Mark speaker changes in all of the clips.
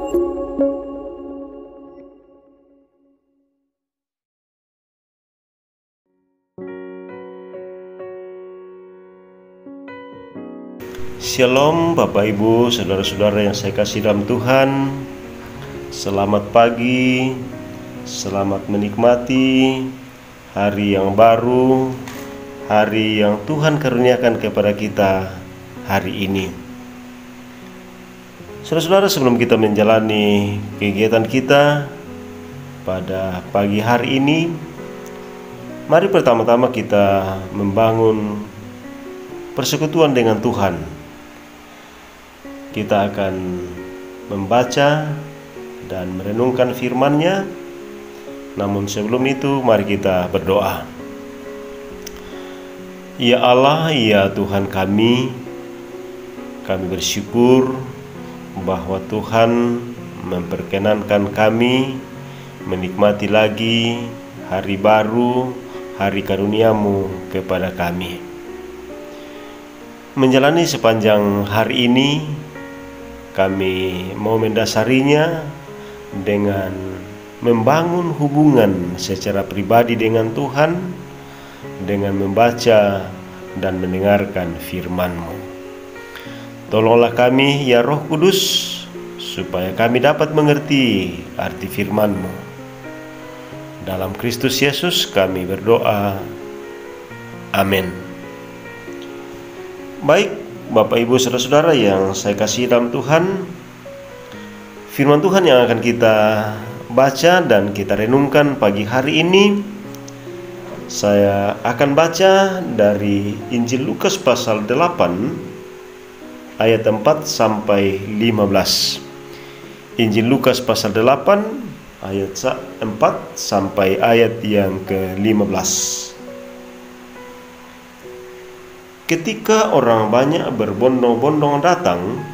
Speaker 1: Shalom Bapak Ibu, saudara-saudara yang saya kasih dalam Tuhan. Selamat pagi, selamat menikmati hari yang baru, hari yang Tuhan karuniakan kepada kita hari ini. Saudara-saudara, sebelum kita menjalani kegiatan kita pada pagi hari ini, mari pertama-tama kita membangun persekutuan dengan Tuhan. Kita akan membaca dan merenungkan firman-Nya. Namun sebelum itu, mari kita berdoa. Ya Allah, ya Tuhan kami bersyukur bahwa Tuhan memperkenankan kami menikmati lagi hari baru, hari karunia-Mu kepada kami. Menjalani sepanjang hari ini, kami mau mendasarinya dengan membangun hubungan secara pribadi dengan Tuhan, dengan membaca dan mendengarkan firman-Mu. Tolonglah kami ya Roh Kudus, supaya kami dapat mengerti arti firman-Mu. Dalam Kristus Yesus kami berdoa. Amin. Baik Bapak Ibu saudara-saudara yang saya kasih dalam Tuhan, firman Tuhan yang akan kita baca dan kita renungkan pagi hari ini, saya akan baca dari Injil Lukas pasal 8 ayat 4 sampai 15. Injil Lukas pasal 8 ayat 4 sampai ayat yang ke-15. Ketika orang banyak berbondong-bondong datang,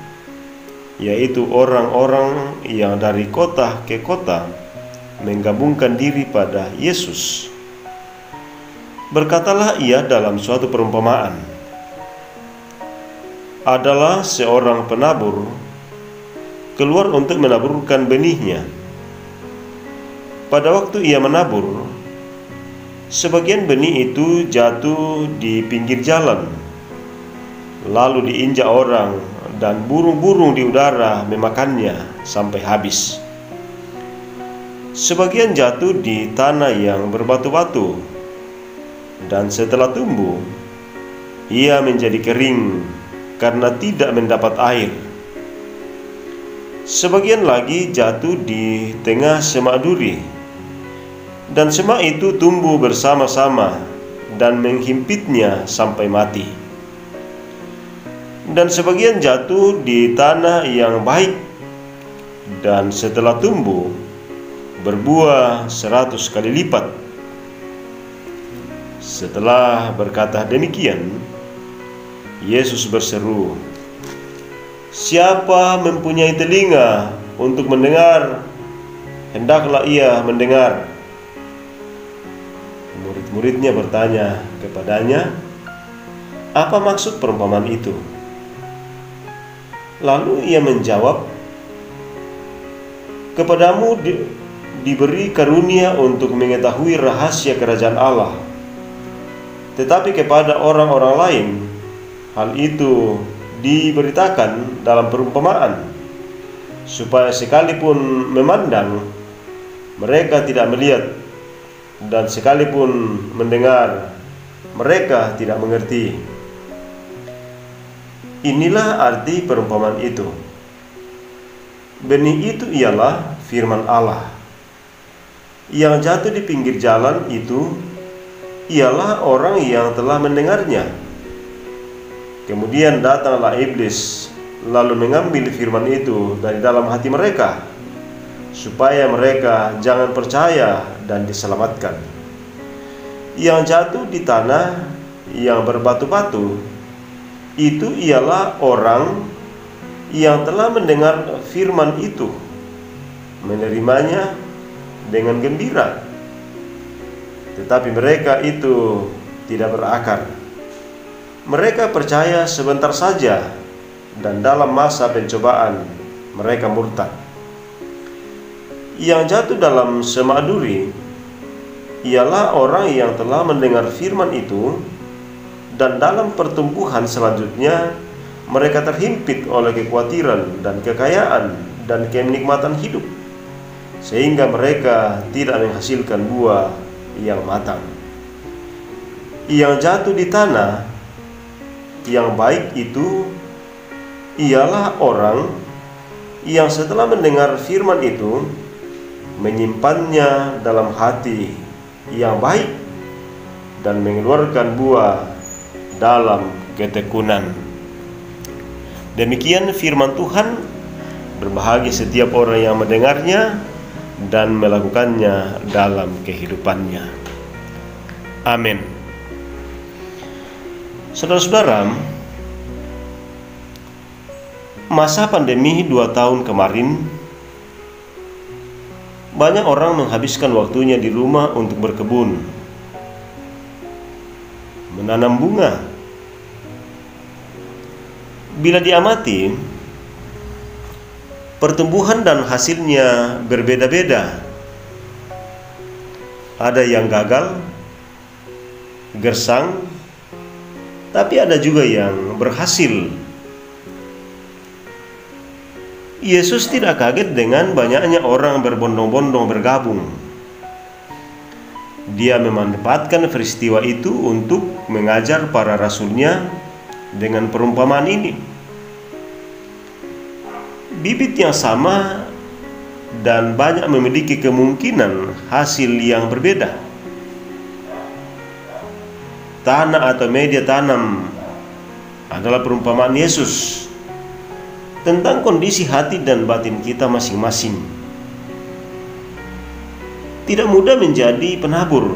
Speaker 1: yaitu orang-orang yang dari kota ke kota menggabungkan diri pada Yesus, berkatalah ia dalam suatu perumpamaan. Adalah seorang penabur keluar untuk menaburkan benihnya. Pada waktu ia menabur, sebagian benih itu jatuh di pinggir jalan, lalu diinjak orang, dan burung-burung di udara memakannya sampai habis. Sebagian jatuh di tanah yang berbatu-batu, dan setelah tumbuh, ia menjadi kering karena tidak mendapat air. Sebagian lagi jatuh di tengah semak duri, dan semak itu tumbuh bersama-sama dan menghimpitnya sampai mati. Dan sebagian jatuh di tanah yang baik, dan setelah tumbuh berbuah 100 kali lipat. Setelah berkata demikian, Yesus berseru, "Siapa mempunyai telinga untuk mendengar, hendaklah ia mendengar." Murid-muridnya bertanya kepadanya, "Apa maksud perumpamaan itu?" Lalu ia menjawab, "Kepadamu diberi karunia untuk mengetahui rahasia kerajaan Allah, tetapi kepada orang-orang lain hal itu diberitakan dalam perumpamaan, supaya sekalipun memandang, mereka tidak melihat, dan sekalipun mendengar, mereka tidak mengerti." Inilah arti perumpamaan itu. Benih itu ialah firman Allah. Yang jatuh di pinggir jalan itu ialah orang yang telah mendengarnya. Kemudian datanglah iblis, lalu mengambil firman itu dari dalam hati mereka, supaya mereka jangan percaya dan diselamatkan. Yang jatuh di tanah yang berbatu-batu itu ialah orang yang telah mendengar firman itu, menerimanya dengan gembira, tetapi mereka itu tidak berakar. Mereka percaya sebentar saja, dan dalam masa pencobaan mereka murtad. Yang jatuh dalam semak duri ialah orang yang telah mendengar firman itu, dan dalam pertumbuhan selanjutnya mereka terhimpit oleh kekhawatiran dan kekayaan dan kenikmatan hidup, sehingga mereka tidak menghasilkan buah yang matang. Yang jatuh di tanah yang baik itu ialah orang yang setelah mendengar firman itu menyimpannya dalam hati yang baik dan mengeluarkan buah dalam ketekunan. Demikian firman Tuhan. Berbahagia setiap orang yang mendengarnya dan melakukannya dalam kehidupannya. Amin. Saudara-saudara, masa pandemi 2 tahun kemarin, banyak orang menghabiskan waktunya di rumah untuk berkebun, menanam bunga. Bila diamati, pertumbuhan dan hasilnya berbeda-beda. Ada yang gagal, gersang, tapi ada juga yang berhasil. Yesus tidak kaget dengan banyaknya orang berbondong-bondong bergabung. Dia memanfaatkan peristiwa itu untuk mengajar para rasulnya dengan perumpamaan ini. Bibit yang sama dan banyak memiliki kemungkinan hasil yang berbeda. Tanah atau media tanam adalah perumpamaan Yesus tentang kondisi hati dan batin kita masing-masing. Tidak mudah menjadi penabur,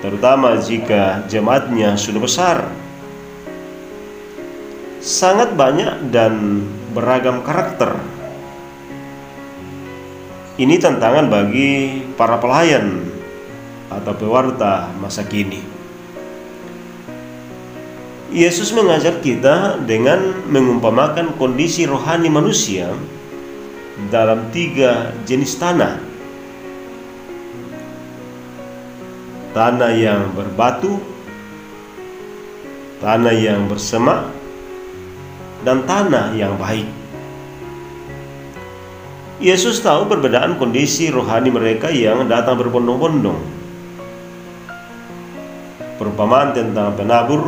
Speaker 1: terutama jika jemaatnya sudah besar, sangat banyak dan beragam karakter. Ini tantangan bagi para pelayan atau pewarta masa kini. Yesus mengajar kita dengan mengumpamakan kondisi rohani manusia dalam 3 jenis tanah. Tanah yang berbatu, tanah yang bersemak, dan tanah yang baik. Yesus tahu perbedaan kondisi rohani mereka yang datang berbondong-bondong. Perumpamaan tentang penabur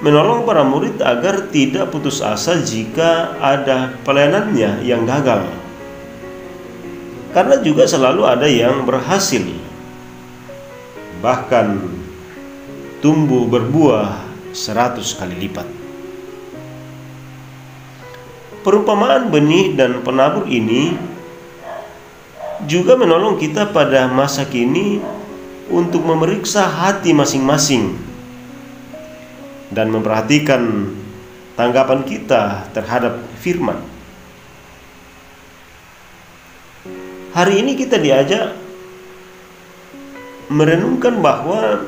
Speaker 1: menolong para murid agar tidak putus asa jika ada pelayanannya yang gagal, karena juga selalu ada yang berhasil, bahkan tumbuh berbuah 100 kali lipat. Perumpamaan benih dan penabur ini juga menolong kita pada masa kini untuk memeriksa hati masing-masing dan memperhatikan tanggapan kita terhadap firman. Hari ini kita diajak merenungkan bahwa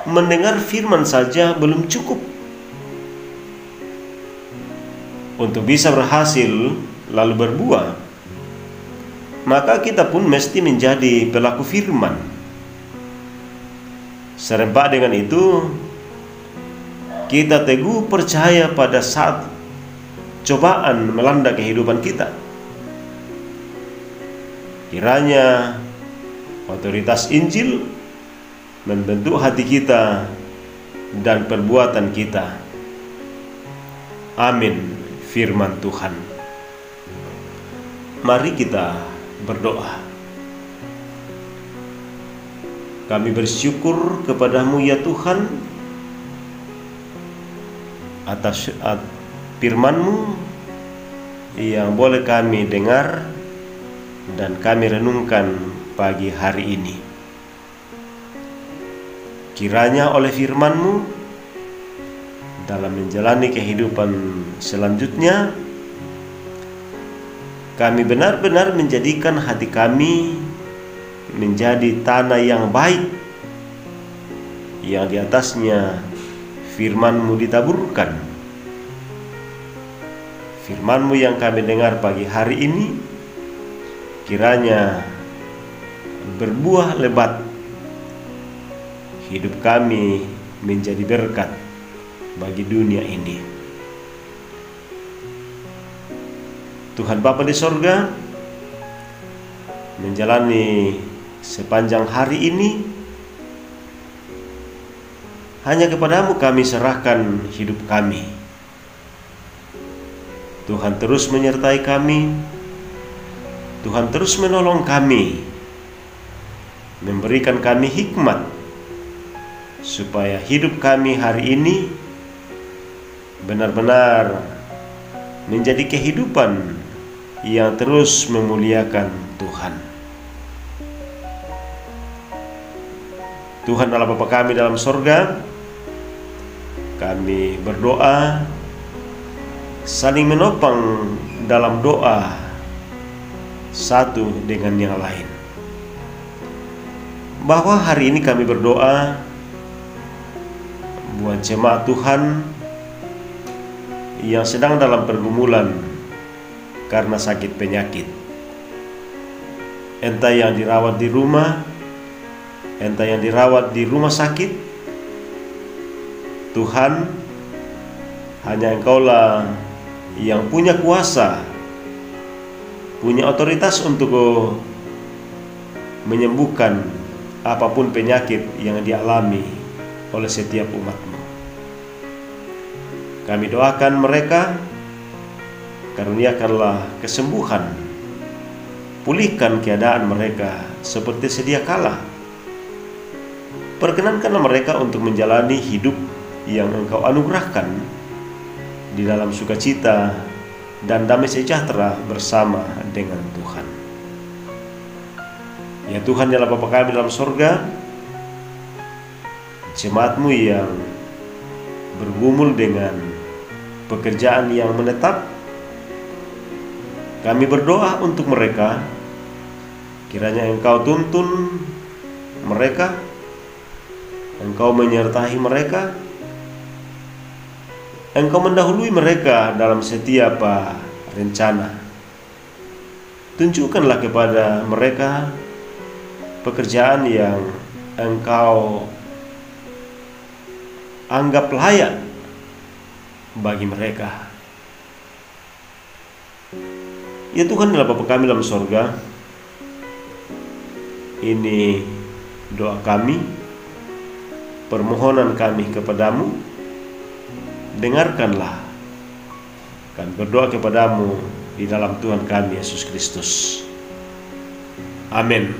Speaker 1: mendengar firman saja belum cukup. Untuk bisa berhasil lalu berbuah, maka kita pun mesti menjadi pelaku firman. Serempak dengan itu, kita teguh percaya pada saat cobaan melanda kehidupan kita. Kiranya otoritas Injil membentuk hati kita dan perbuatan kita. Amin. Firman Tuhan. Mari kita berdoa. Kami bersyukur kepadamu ya Tuhan atas firman-Mu yang boleh kami dengar dan kami renungkan pagi hari ini. Kiranya oleh firman-Mu dalam menjalani kehidupan selanjutnya, kami benar-benar menjadikan hati kami menjadi tanah yang baik, yang di atasnya firman-Mu ditaburkan. firman-Mu yang kami dengar pagi hari ini kiranya berbuah lebat, hidup kami menjadi berkat bagi dunia ini. Tuhan Bapa di sorga, menjalani sepanjang hari ini hanya kepadamu kami serahkan hidup kami. Tuhan terus menyertai kami, Tuhan terus menolong kami, memberikan kami hikmat supaya hidup kami hari ini benar-benar menjadi kehidupan yang terus memuliakan Tuhan. Tuhan adalah Bapa kami dalam sorga. Kami berdoa saling menopang dalam doa satu dengan yang lain. Bahwa hari ini kami berdoa buat jemaat Tuhan yang sedang dalam pergumulan karena sakit penyakit, entah yang dirawat di rumah, entah yang dirawat di rumah sakit. Tuhan, hanya Engkaulah yang punya kuasa, punya otoritas untuk menyembuhkan apapun penyakit yang dialami oleh setiap umat-Mu. Kami doakan mereka, karuniakanlah kesembuhan, pulihkan keadaan mereka seperti sedia kala. Perkenankanlah mereka untuk menjalani hidup yang Engkau anugerahkan di dalam sukacita dan damai sejahtera bersama dengan Tuhan. Ya Tuhan, adalah Bapa kami dalam sorga, jemaat-Mu yang bergumul dengan pekerjaan yang menetap, kami berdoa untuk mereka, kiranya Engkau tuntun mereka, Engkau menyertai mereka, Engkau mendahului mereka dalam setiap rencana. Tunjukkanlah kepada mereka pekerjaan yang Engkau anggap layak bagi mereka. Ya Tuhan, adalah Bapa kami dalam sorga, ini doa kami, permohonan kami kepadamu. Dengarkanlah kami berdoa kepadamu di dalam Tuhan kami Yesus Kristus. Amin.